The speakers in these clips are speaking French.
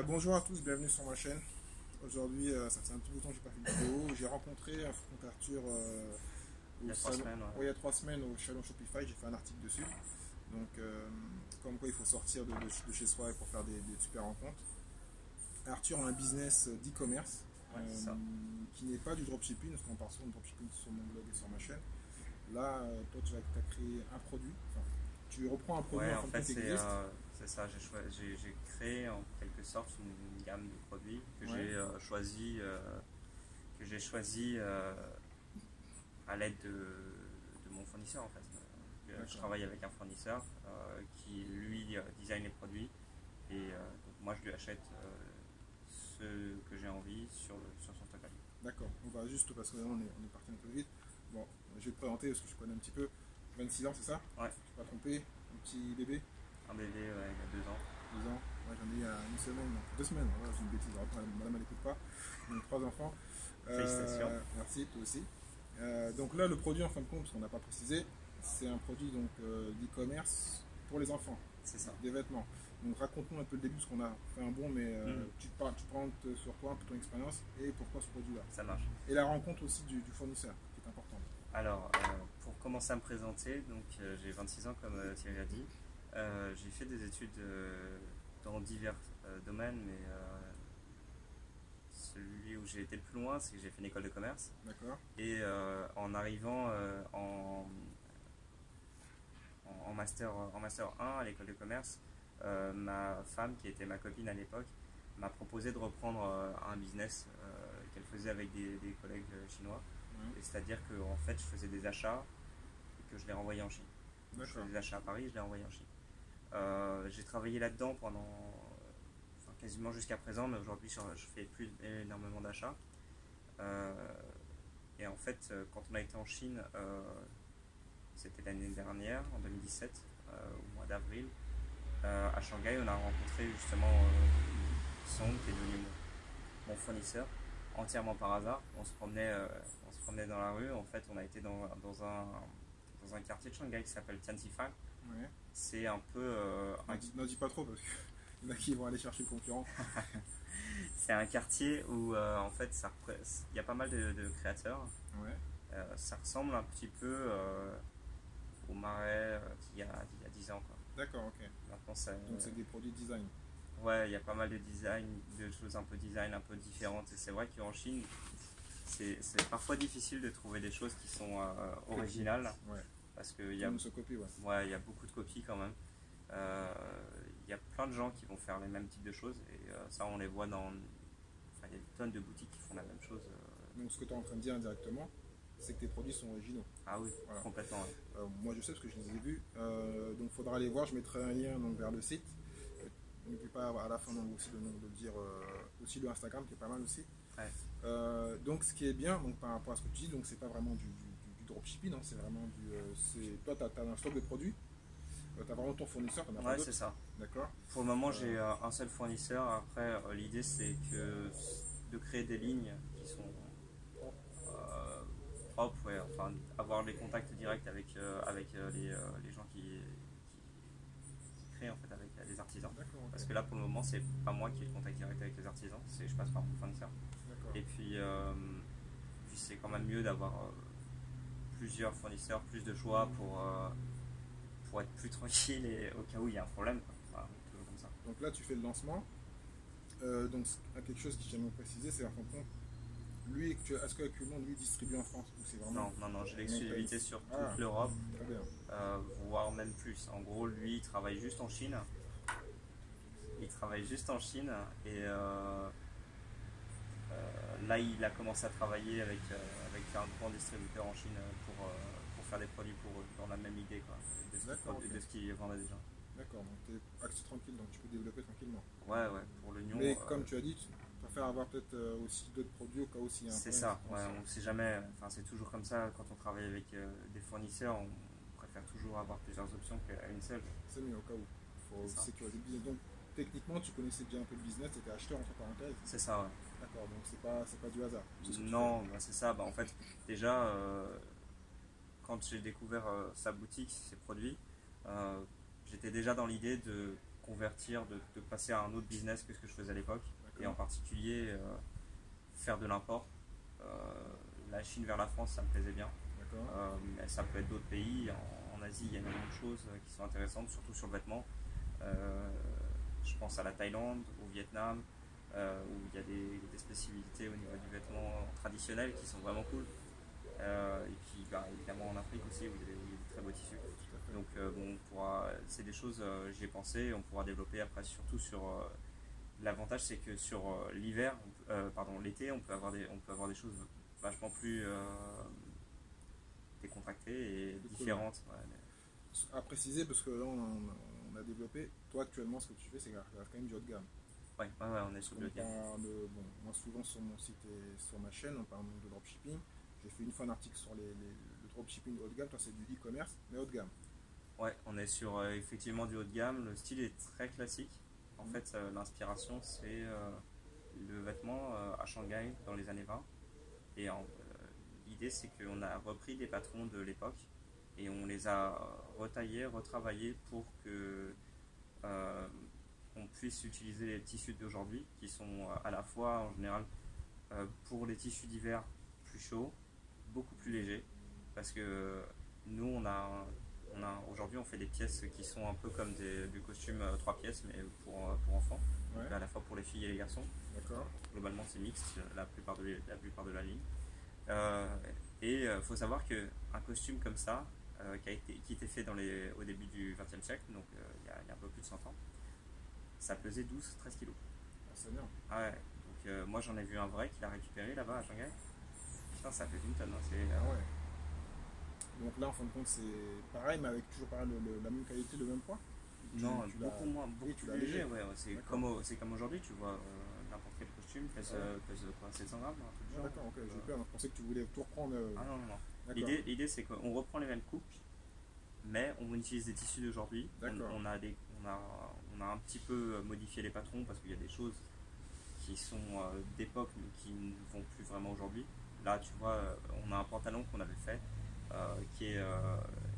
Bonjour à tous, bienvenue sur ma chaîne. Aujourd'hui, ça fait un petit bout de temps que j'ai pas fait de vidéo. J'ai rencontré un front Arthur Il y au a 3 semaines, il y a 3 semaines au salon Shopify. J'ai fait un article dessus. Donc, comme quoi il faut sortir de chez soi pour faire des super rencontres. Arthur a un business d'e-commerce ouais, c'est ça. qui n'est pas du dropshipping, parce qu'on parle souvent de dropshipping sur mon blog et sur ma chaîne. Là, toi, tu as créé un produit. Enfin, tu reprends un produit Ouais, en en fin de fait, compte qui existe. c'est ça. J'ai créé en quelque sorte une gamme de produits Ouais, que j'ai choisi à l'aide de mon fournisseur en fait. Je d'accord. travaille avec un fournisseur qui lui design les produits et donc moi je lui achète ce que j'ai envie sur son stockage. D'accord, on va juste parce que là on est parti un peu vite. Bon, je vais te présenter parce que je connais un petit peu. 26 ans, c'est ça? Ouais, Je ne suis pas trompé. Un petit bébé, un bébé ouais, il y a 2 ans. 2 ans. Moi j'en ai il y a une semaine, non, 2 semaines. Voilà, j'ai une bêtise. Alors, madame elle n'écoute pas. Donc 3 enfants. Félicitations. Merci, toi aussi. Donc là, le produit en fin de compte, parce qu'on n'a pas précisé, c'est un produit donc d'e-commerce pour les enfants, C'est ça. des vêtements. Donc raconte-nous un peu le début, parce qu'on a fait un bon, mais Hmm, tu prends sur toi un peu ton expérience et pourquoi ce produit-là. ça marche. Et la rencontre aussi du fournisseur, qui est importante. Alors, pour commencer à me présenter, donc j'ai 26 ans comme Thierry a dit. J'ai fait des études dans divers domaines, mais celui où j'ai été le plus loin, c'est que j'ai fait une école de commerce. D'accord? Et en arrivant en master 1 à l'école de commerce, ma femme, qui était ma copine à l'époque, m'a proposé de reprendre un business qu'elle faisait avec des collègues chinois. Ouais. Et c'est-à-dire que en fait, je faisais des achats et que je les renvoyais en Chine. Donc, je D'accord. faisais des achats à Paris, je les renvoyais en Chine. J'ai travaillé là-dedans pendant enfin, quasiment jusqu'à présent, mais aujourd'hui je fais plus énormément d'achats. Euh, et en fait, quand on a été en Chine, c'était l'année dernière, en 2017, au mois d'avril, à Shanghai, on a rencontré justement Song, qui est devenu mon fournisseur, entièrement par hasard. On se promenait dans la rue. En fait, on a été dans un quartier de Shanghai qui s'appelle Tianxifang. Ouais. C'est un peu N'en dis pas trop parce qu'il y en a qui vont aller chercher le concurrent. c'est un quartier où en fait il y a pas mal de créateurs. Ouais. Ça ressemble un petit peu au Marais d'il y a 10 ans quoi. D'accord, ok. Maintenant, Donc c'est des produits design. ouais, il y a pas mal de design, de choses un peu design, un peu différentes. Et c'est vrai qu'en Chine, c'est parfois difficile de trouver des choses qui sont originales Ouais. parce qu'il Tout y le a, monde se copie, ouais. ouais, il y a beaucoup de copies quand même. Euh, Il y a plein de gens qui vont faire les mêmes types de choses et ça, on les voit dans. Enfin, il y a des tonnes de boutiques qui font la même chose. Donc ce que tu es en train de dire indirectement, c'est que tes produits sont originaux. Ah oui, Voilà. complètement. Ouais. Moi je sais parce que je les ai vus. Donc il faudra aller voir, je mettrai un lien donc, vers le site. N'oublie pas à la fin donc, aussi de dire aussi le Instagram qui est pas mal aussi. Ouais, Donc ce qui est bien donc, par rapport à ce que tu dis, donc c'est pas vraiment du dropshipping, hein, c'est vraiment toi tu as un stock de produits, tu as vraiment ton fournisseur, tu n'en as pas ouais, c'est d'autres. ça. D'accord? Pour le moment, Euh, j'ai un seul fournisseur. Après, l'idée, c'est de créer des lignes qui sont euh, propres, ouais, enfin, avoir des contacts directs avec les gens qui créent en fait avec les artisans. d'accord, Parce ok. que là, pour le moment, c'est pas moi qui ai le contact direct avec les artisans, je passe par mon fournisseur. D'accord. Et puis c'est quand même mieux d'avoir plusieurs fournisseurs, plus de choix pour être plus tranquille et au cas où il y a un problème, quoi. Voilà, toujours comme ça. Donc là tu fais le lancement. Donc quelque chose que j'aimerais préciser, c'est en fin de compte, lui, est-ce qu'actuellement lui distribue en France ou c'est vraiment Non, non, non, j'ai vraiment l'exclusivité sur Ah, toute l'Europe, très bien. voire même plus. En gros, lui, il travaille juste en Chine. Il travaille juste en Chine et là, il a commencé à travailler avec un grand distributeur en Chine pour faire des produits pour eux, dans la même idée quoi, D'accord, ok. de ce qu'ils vendaient déjà. D'accord, donc tu es axé tranquille, donc tu peux développer tranquillement. Ouais, ouais, pour l'oignon, Mais comme tu as dit, tu préfères avoir peut-être aussi d'autres produits au cas où s'il y a un c'est problème. ça. Ouais, on sait jamais, enfin, c'est toujours comme ça quand on travaille avec des fournisseurs, on préfère toujours avoir plusieurs options qu'à une seule. C'est mieux au cas où. Il C'est faut ça. sécuriser le business. Donc techniquement, tu connaissais bien un peu le business, tu étais acheteur entre parenthèses. C'est ça, ouais. D'accord, donc c'est pas du hasard. C'est ce que tu fais. Non, bah, c'est ça. Bah, en fait, déjà, quand j'ai découvert sa boutique, ses produits, j'étais déjà dans l'idée convertir, de passer à un autre business que ce que je faisais à l'époque. Et en D'accord. particulier, faire de l'import. La Chine vers la France, ça me plaisait bien. D'accord. Mais ça peut être d'autres pays. En Asie, il y a énormément de choses qui sont intéressantes, surtout sur le vêtement. Euh, je pense à la Thaïlande, au Vietnam, où il y a des spécificités au niveau du vêtement traditionnel qui sont vraiment cool. Et puis bah, évidemment en Afrique aussi, où il y a des très beaux tissus. Tout à fait. Donc bon, c'est des choses, j'y ai pensé, on pourra développer après, surtout sur l'avantage, c'est que sur l'été, on peut avoir des choses vachement plus décontractées et C'est cool, ouais. différentes. Ouais, À préciser, parce que là, on a développé. Toi, actuellement, ce que tu fais, c'est quand même du haut de gamme. ouais, on est Parce sur qu'on le game. parle de. Bon, moi, souvent, sur mon site et sur ma chaîne, on parle donc de dropshipping. J'ai fait une fois un article sur le dropshipping haut de gamme. Toi, c'est du e-commerce, mais haut de gamme. Ouais, on est sur effectivement du haut de gamme. Le style est très classique. En Mhm. fait, l'inspiration, c'est le vêtement à Shanghai dans les années 20. Et l'idée, c'est qu'on a repris des patrons de l'époque et on les a retaillés, retravaillés pour que euh, on puisse utiliser les tissus d'aujourd'hui, qui sont à la fois en général pour les tissus d'hiver plus chauds, beaucoup plus légers, parce que nous aujourd'hui on fait des pièces qui sont un peu comme du costume 3 pièces, mais pour enfants, donc Ouais, à la fois pour les filles et les garçons. d'accord. Globalement c'est mixte la plupart de la ligne. Euh, et il faut savoir qu'un costume comme ça, qui était fait au début du XXe siècle, donc il y a un peu plus de 100 ans, ça pesait 12-13 kilos. Ah, c'est bien. Ah ouais, donc moi j'en ai vu un vrai qu'il a récupéré là-bas à Shanghai. Putain, ça fait une tonne, hein, Ah ouais. Donc là, en fin de compte, c'est pareil, mais avec toujours pareil, la même qualité, le même poids. non, Tu l'as. beaucoup moins, Oui, beaucoup tu plus l'as léger, léger. ouais, D'accord. c'est comme aujourd'hui, tu vois, n'importe quel costume Ouais. pèse quoi, 700 grammes, un truc du Ah, genre. d'accord, ok, Donc, j'ai eu peur. Je pensais que tu voulais tout reprendre. ah non, non, non. D'accord. L'idée c'est qu'on reprend les mêmes coupes, mais on utilise des tissus d'aujourd'hui. D'accord. On a un petit peu modifié les patrons parce qu'il y a des choses qui sont d'époque mais qui ne vont plus vraiment aujourd'hui. Là, tu vois, on a un pantalon qu'on avait fait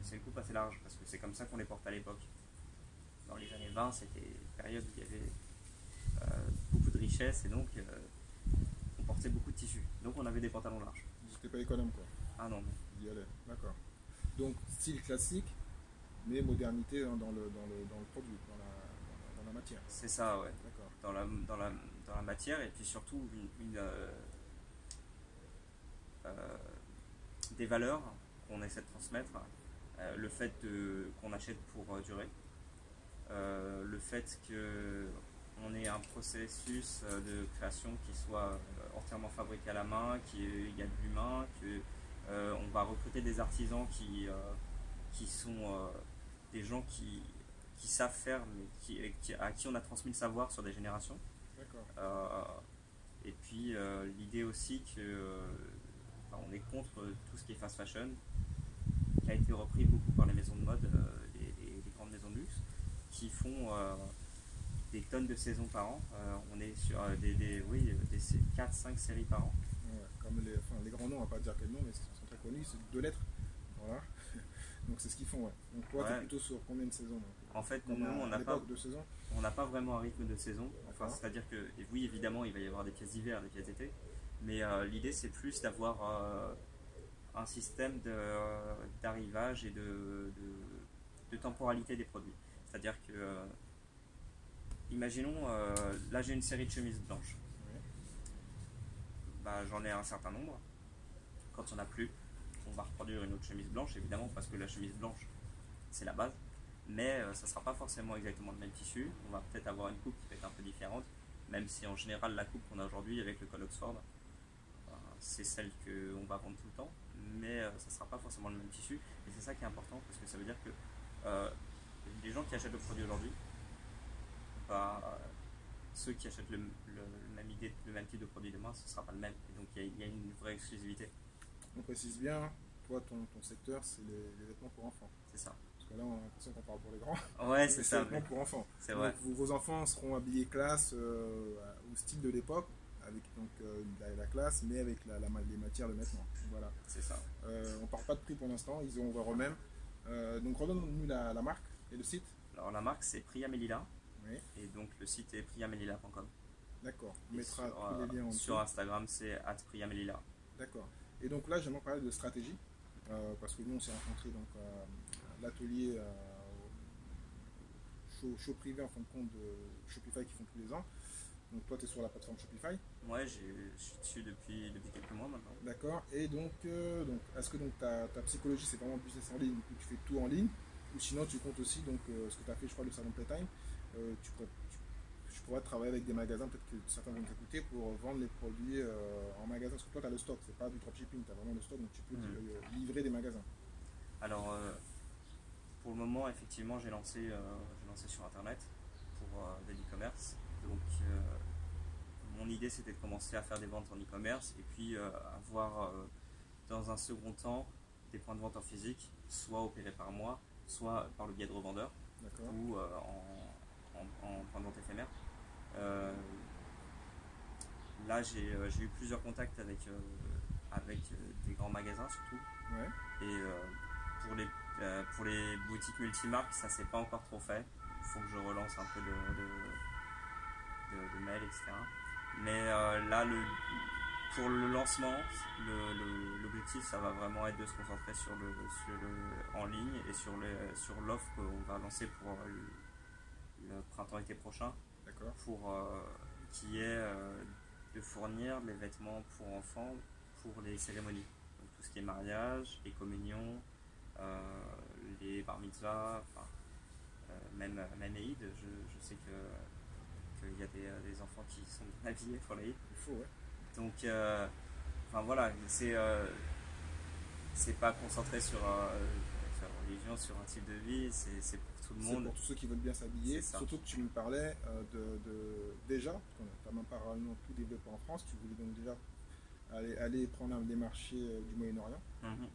c'est une coupe assez large parce que c'est comme ça qu'on les porte à l'époque. Dans les années 20, c'était une période où il y avait beaucoup de richesse et donc on portait beaucoup de tissus. Donc on avait des pantalons larges. J'étais pas économe, quoi. Ah non, non. Il y allait. D'accord. Donc, style classique, mais modernité hein, dans le produit, dans la matière. C'est ça, ouais. D'accord. Dans la, dans la, dans la matière et puis surtout euh, des valeurs qu'on essaie de transmettre. Le fait qu'on achète pour durer. Le fait qu'on ait un processus de création qui soit entièrement fabriqué à la main, qu'il y a de l'humain, qu'on va recruter des artisans qui sont des gens qui savent faire, mais à qui on a transmis le savoir sur des générations. D'accord. Euh, et puis l'idée aussi que on est contre tout ce qui est fast fashion, qui a été repris beaucoup par les maisons de mode, les grandes maisons de luxe, qui font des tonnes de saisons par an. On est sur des 4-5 séries par an. Ouais, comme les grands noms, on va pas dire quels noms, mais ils sont très connus, c'est 2 lettres. Voilà. Donc c'est ce qu'ils font, ouais. Donc toi, tu es Ouais. plutôt sur combien de saisons donc En fait, comme nous, on à n'a pas, l'époque, 2 saisons. on n'a pas vraiment un rythme de saison. Enfin, D'accord. c'est-à-dire que, et oui, évidemment, il va y avoir des pièces d'hiver, des pièces d'été, mais l'idée, c'est plus d'avoir un système d'arrivage et de temporalité des produits. C'est-à-dire que, imaginons, là j'ai une série de chemises blanches. Oui. Bah, j'en ai un certain nombre. Quand il n'y en a plus, on va reproduire une autre chemise blanche, évidemment, parce que la chemise blanche, c'est la base. Mais ça ne sera pas forcément exactement le même tissu. On va peut-être avoir une coupe qui peut être un peu différente, même si en général la coupe qu'on a aujourd'hui avec le col Oxford, c'est celle qu'on va vendre tout le temps, mais ça ne sera pas forcément le même tissu. Et c'est ça qui est important, parce que ça veut dire que euh, les gens qui achètent le produit aujourd'hui, bah, ceux qui achètent le même type de produit demain, ce ne sera pas le même. Et donc il y a une vraie exclusivité. On précise bien, toi, ton secteur, c'est les vêtements pour enfants. C'est ça. Parce que là, on a l'impression qu'on parle pour les grands. Ouais, Mais c'est c'est ça. vêtements pour enfants. C'est Donc vrai. vos enfants seront habillés classe au style de l'époque, avec donc la classe, mais avec les matières de vêtements. Voilà. C'est ça. On ne parle pas de prix pour l'instant, ils ont ouvert eux-mêmes. Donc redonne-nous la marque et le site. Alors la marque, c'est Priya Melilla. Oui. Et donc le site est priyamelila.com. D'accord. On Et mettra sur, tous les liens en dessous. sur Instagram, c'est @priyamelila. D'accord. Et donc là, j'aimerais parler de stratégie, parce que nous, on s'est rencontrés donc, à l'atelier show privé en fin de compte de Shopify qui font tous les ans. Donc toi, tu es sur la plateforme Shopify. Ouais, je suis dessus depuis quelques mois maintenant. D'accord. Et donc est-ce que donc, ta psychologie, c'est vraiment business en ligne, où tu fais tout en ligne, ou sinon tu comptes aussi donc, ce que tu as fait, je crois, le salon Playtime, tu pourrais travailler avec des magasins, peut-être que certains vont t'écouter, pour vendre les produits en magasin, parce que toi, tu as le stock, c'est pas du dropshipping, tu as vraiment le stock, donc tu peux livrer des magasins. Alors, pour le moment, effectivement, j'ai lancé sur Internet pour de l'e-commerce. Donc, mon idée, c'était de commencer à faire des ventes en e-commerce et puis avoir, dans un second temps, des points de vente en physique, soit opérés par moi, soit par le biais de revendeurs, ou en point de vente éphémère. Là, j'ai eu plusieurs contacts avec des grands magasins surtout. Ouais. Et pour les boutiques multimarques, ça s'est pas encore trop fait. Il faut que je relance un peu de mails, etc. Mais là, pour le lancement, l'objectif, ça va vraiment être de se concentrer sur le en ligne et sur l'offre qu'on va lancer pour le printemps-été prochain. D'accord. Qui est de fournir les vêtements pour enfants pour les cérémonies. Donc tout ce qui est mariage, les communions, les bar mitzvahs, même Eid. Je sais qu'il y a des enfants qui sont bien habillés pour l'Eid. Il faut, ouais. Donc, voilà, c'est pas concentré sur une religion, sur un type de vie, c'est pour tout le monde. C'est pour tous ceux qui veulent bien s'habiller. Surtout que tu me parlais déjà, parce qu'on n'a même pas réellement tout développé en France, tu voulais donc déjà aller prendre des marchés du Moyen-Orient.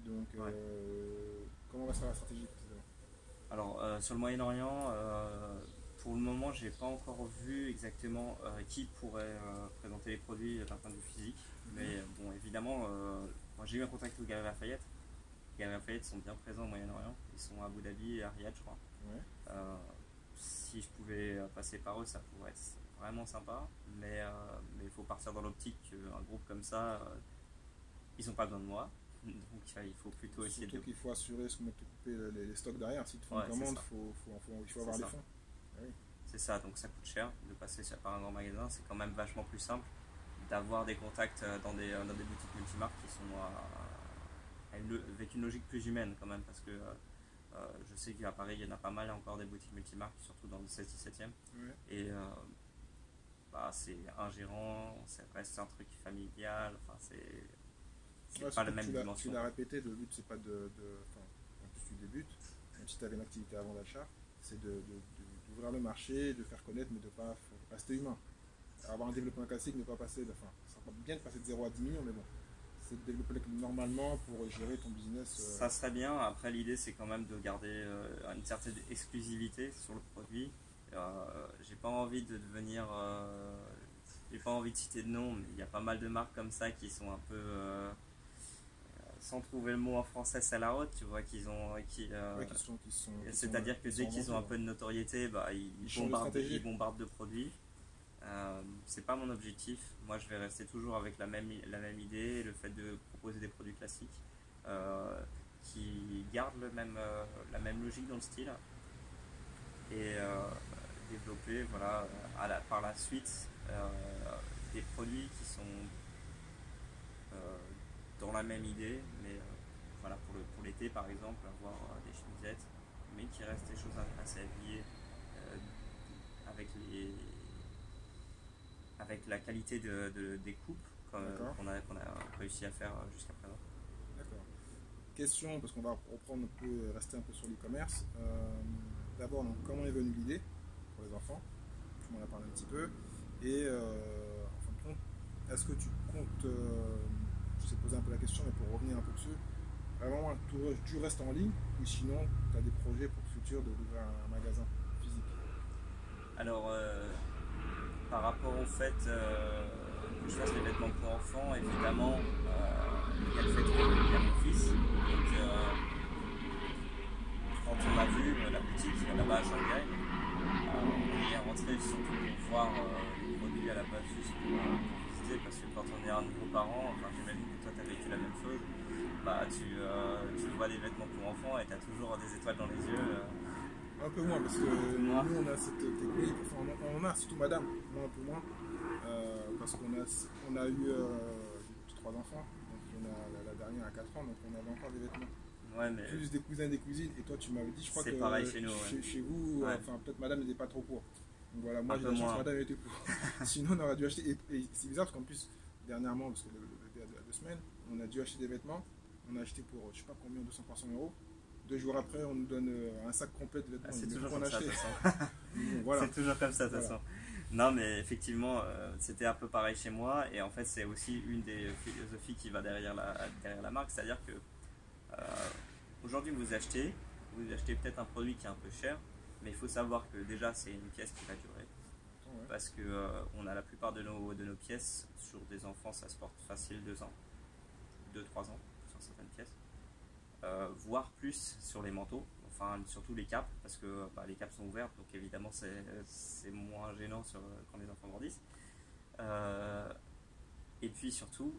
Donc, comment va se faire la stratégie précisément? Alors, sur le Moyen-Orient, pour le moment, j'ai pas encore vu exactement qui pourrait présenter les produits d'un point de vue physique. Mais bon, évidemment, moi j'ai eu un contact avec Galeries Lafayette. Les Galeries Lafayette sont bien présents au Moyen-Orient. Ils sont à Abu Dhabi et à Riyad, je crois. Ouais. Si je pouvais passer par eux, ça pourrait être vraiment sympa. Mais il faut partir dans l'optique qu'un groupe comme ça, ils n'ont pas besoin de moi. Donc il faut plutôt essayer de... Surtout qu'il faut assurer ce qu'on va te couper les stocks derrière. Si tu fais une commande, il faut avoir les fonds. Ah oui. C'est ça, donc ça coûte cher de passer par un grand magasin. C'est quand même vachement plus simple d'avoir des contacts dans des boutiques multimarques qui sont avec une logique plus humaine quand même, parce que je sais qu'à Paris il y en a pas mal encore des boutiques multimarques, surtout dans le 16-17e. Ouais. Et c'est ingérant, ça reste un truc familial, enfin c'est pas la même dimension. Tu l'as répété, le but c'est pas quand tu débutes, même si tu avais une activité avant l'achat, c'est d'ouvrir le marché, de faire connaître, mais de pas rester humain. Avoir un développement classique, ne pas passer, ça sera bien de passer de 0 à 10 millions, mais bon, c'est de développer normalement pour gérer ton business. Ça serait bien. Après, l'idée c'est quand même de garder une certaine exclusivité sur le produit. J'ai pas envie de devenir, j'ai pas envie de citer de nom, mais il y a pas mal de marques comme ça qui sont un peu, sans trouver le mot en français, c'est la haute, tu vois, c'est-à-dire que dès qu'ils ont un peu de notoriété, ils bombardent de produits. C'est pas mon objectif. Moi, je vais rester toujours avec la même idée, le fait de proposer des produits classiques qui gardent la même logique dans le style et développer par la suite des produits qui sont dans la même idée, mais pour l'été par exemple, avoir des chemisettes, mais qui restent des choses assez habillées avec la qualité des coupes qu'on a réussi à faire jusqu'à présent. D'accord. Question, parce qu'on va reprendre rester un peu sur l'e-commerce. D'abord, comment est venue l'idée pour les enfants? Tu m'en as parlé un petit peu. Et en fin de compte, est-ce que tu comptes, je sais poser un peu la question, mais pour revenir un peu dessus, vraiment tu restes en ligne ou sinon tu as des projets pour le futur d'ouvrir un magasin physique? Alors, par rapport au fait que je fasse les vêtements pour enfants, évidemment, il y a le fait qu'il y a mon fils. Donc, quand on a vu la boutique là-bas à Shanghai, on y est rentré surtout pour voir les produits à la base, juste pour visiter, parce que quand on est un nouveau parent, enfin, j'imagine que toi tu as vécu la même chose, bah, tu vois des vêtements pour enfants et tu as toujours des étoiles dans les yeux. Un peu moins, parce que nous, on a cette technique, enfin, on a, surtout madame, moi un peu moins, parce on a eu trois enfants, donc on a, la dernière à 4 ans, donc on avait encore des vêtements. Ouais, mais Plus des cousins et des cousines, et toi tu m'avais dit, je crois que pareil chez nous. Chez vous, Ouais. enfin peut-être madame n'était pas trop pour. Donc voilà, moi Un j'ai peu la chance moins. que madame était pour. Sinon on aurait dû acheter, et c'est bizarre parce qu'en plus, dernièrement, parce que le bébé a 2 semaines, on a dû acheter des vêtements, on a acheté pour je sais pas combien, 200-300 euros. 2 jours après, on nous donne un sac complet de vêtements. C'est Mais toujours qu'on comme ça, de achète. toute façon. Bon, voilà. C'est toujours comme ça, de toute Voilà. façon. Non, mais effectivement, c'était un peu pareil chez moi. Et en fait, c'est aussi une des philosophies qui va derrière la marque. C'est-à-dire que aujourd'hui, vous achetez peut-être un produit qui est un peu cher. Mais il faut savoir que déjà, c'est une pièce qui va durer. Ouais. Parce que on a la plupart de nos pièces sur des enfants, ça se porte facile 2 ans. 2-3 ans sur certaines pièces. Voire plus sur les manteaux, enfin surtout les capes, parce que les capes sont ouvertes, donc évidemment c'est moins gênant quand les enfants grandissent. Et puis surtout,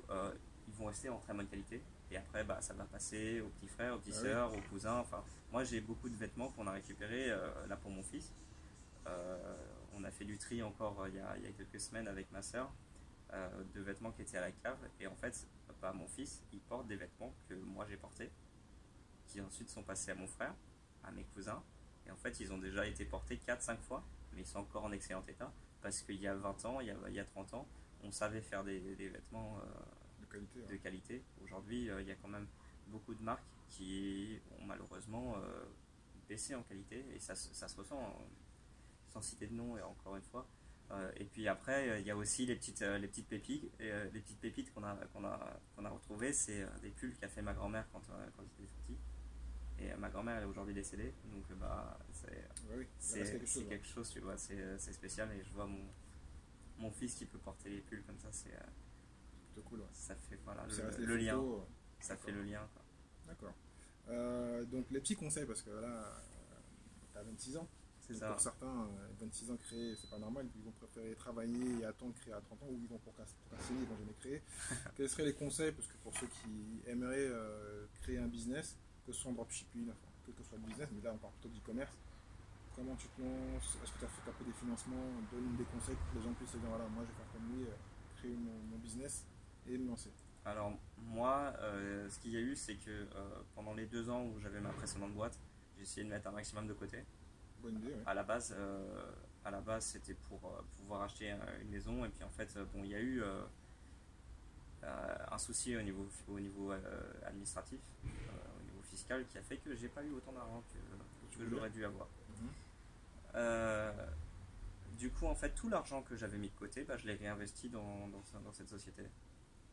ils vont rester en très bonne qualité. Et après, ça va passer aux petits frères, aux petites sœurs, aux cousins. Enfin, moi j'ai beaucoup de vêtements qu'on a récupérés là pour mon fils. On a fait du tri encore il y a quelques semaines avec ma sœur, de vêtements qui étaient à la cave. Et en fait, mon fils, il porte des vêtements que moi j'ai portés, qui ensuite sont passés à mon frère, à mes cousins. Et en fait, ils ont déjà été portés 4-5 fois, mais ils sont encore en excellent état. Parce qu'il y a 20 ans, il y a 30 ans, on savait faire des vêtements de qualité. Aujourd'hui, il y a quand même beaucoup de marques qui ont malheureusement baissé en qualité. Et ça se ressent, sans citer de nom, et encore une fois. Et puis après, il y a aussi les petites pépites. Les petites pépites qu'on a retrouvées, c'est des pulls qu'a fait ma grand-mère quand j'étais petit. Et ma grand-mère elle est aujourd'hui décédée, donc c'est quelque chose, tu vois, c'est spécial. Et je vois mon fils qui peut porter les pulls comme ça, c'est plutôt cool. Ouais. Ça fait le lien. Photos, ça fait le lien. D'accord. Donc les petits conseils, parce que là, tu as 26 ans. C'est ça. Pour certains, 26 ans créer, c'est pas normal. Ils vont préférer travailler et attendre créer à 30 ans, ou ils vont procrastiner, ils vont jamais créer. Quels seraient les conseils, parce que pour ceux qui aimeraient créer un business, que ce soit en dropshipping, enfin, quel que soit le business, mais là on parle plutôt d'e-commerce, comment tu te lances? Est-ce que tu as fait un peu des financements? Donne des conseils pour que les gens puissent se dire voilà, moi je vais faire comme lui, créer mon business et me lancer. Alors moi, ce qu'il y a eu, c'est que pendant les 2 ans où j'avais ma précédente boîte, j'ai essayé de mettre un maximum de côté. Bonne idée, ouais. À la base, c'était pour pouvoir acheter une maison. Et puis en fait, il y a eu un souci au niveau administratif, au niveau fiscal, qui a fait que j'ai pas eu autant d'argent que j'aurais dû avoir. Du coup, en fait, tout l'argent que j'avais mis de côté, je l'ai réinvesti dans cette société.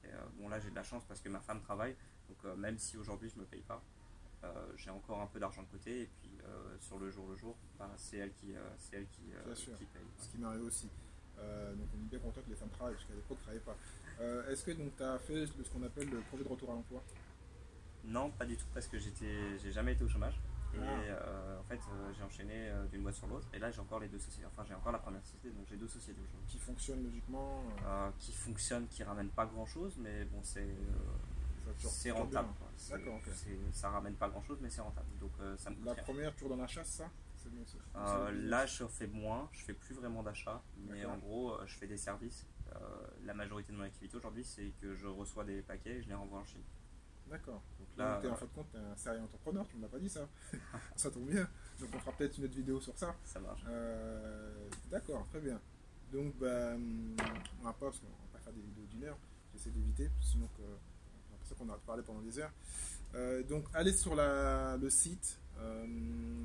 Et, là, j'ai de la chance parce que ma femme travaille, donc même si aujourd'hui je me paye pas, j'ai encore un peu d'argent de côté. Et puis sur le jour, c'est elle qui paye. Ce qui m'arrive aussi. Donc on est bien content que les femmes travaillent, parce qu'à l'époque, elles ne travaillaient pas. Est-ce que tu as fait ce qu'on appelle le projet de retour à l'emploi? Non, pas du tout, parce que j'ai jamais été au chômage. Et en fait, j'ai enchaîné d'une boîte sur l'autre. Et là, j'ai encore les 2 sociétés. Enfin, j'ai encore la première société, donc j'ai 2 sociétés aujourd'hui. Qui fonctionnent logiquement Qui ramènent pas grand chose, mais bon, c'est rentable. D'accord, ok. Ça ramène pas grand chose, mais c'est rentable. Donc ça me coûte La rien. première, toujours dans la chasse, ça? Là, je fais moins, je fais plus vraiment d'achat, mais en gros, je fais des services. La majorité de mon activité aujourd'hui, c'est que je reçois des paquets et je les renvoie en Chine. D'accord. Donc là, en fait, tu es un sérieux entrepreneur, tu ne m'as pas dit ça. Ça tombe bien. Donc on fera peut-être une autre vidéo sur ça. Ça marche. D'accord, très bien. Donc, on va pas, parce qu'on va pas faire des vidéos d'une heure. J'essaie d'éviter, sinon on a l'impression qu'on a parlé pendant des heures. Donc, allez sur le site.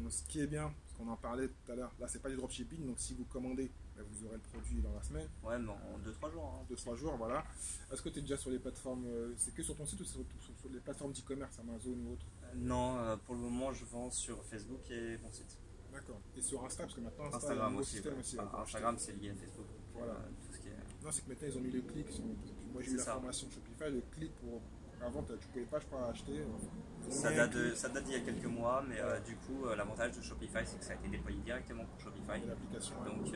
Ce qui est bien, parce qu'on en parlait tout à l'heure, là, c'est pas du dropshipping, donc si vous commandez, vous aurez le produit dans la semaine. Ouais, mais en 2-3 jours. 2-3 jours, voilà. Est-ce que tu es déjà sur les plateformes, c'est que sur ton site ou c'est sur les plateformes d'e-commerce, Amazon ou autre? Non, pour le moment, je vends sur Facebook et mon site. D'accord. Et sur Insta, parce que maintenant, Instagram aussi. Instagram, c'est lié à Facebook. Voilà. Tout ce qui est... Non, c'est que maintenant, ils ont mis le clic. Moi, j'ai eu la formation Shopify, le clic pour Avant, tu ne pouvais pas, je crois, acheter. Ça date d'il y a quelques mois, mais du coup, l'avantage de Shopify, c'est que ça a été déployé directement pour Shopify. L'application. Donc,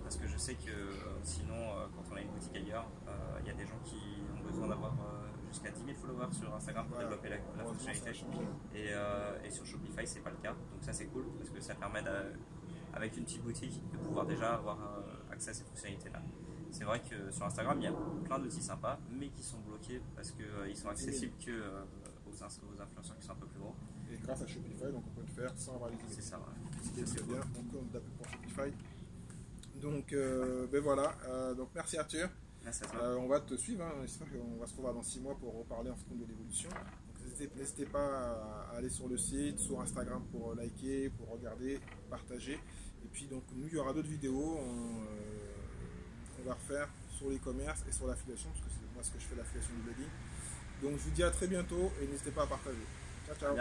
parce que je sais que sinon, quand on a une boutique ailleurs, il y a des gens qui ont besoin d'avoir jusqu'à 10 000 followers sur Instagram pour développer la fonctionnalité. Et sur Shopify, c'est pas le cas. Donc ça, c'est cool parce que ça permet, avec une petite boutique, de pouvoir déjà avoir accès à ces fonctionnalités-là. C'est vrai que sur Instagram, il y a plein d'outils sympas, mais qui sont bloqués parce qu'ils sont accessibles aux influenceurs qui sont un peu plus gros. Et grâce à Shopify, donc on peut le faire sans avoir les emails. C'est ça, ouais. C'est très bien. Donc on tape pour Shopify. Donc ben voilà. Donc merci Arthur. Merci à toi. On va te suivre. Hein. J'espère qu'on va se revoir dans 6 mois pour reparler en fonction de l'évolution. N'hésitez pas à aller sur le site, sur Instagram pour liker, pour regarder, partager. Et puis donc nous, il y aura d'autres vidéos qu'on va refaire sur l'e-commerce et sur l'affiliation, parce que c'est moi ce que je fais, l'affiliation du blogging. Donc je vous dis à très bientôt et n'hésitez pas à partager. Ciao, ciao.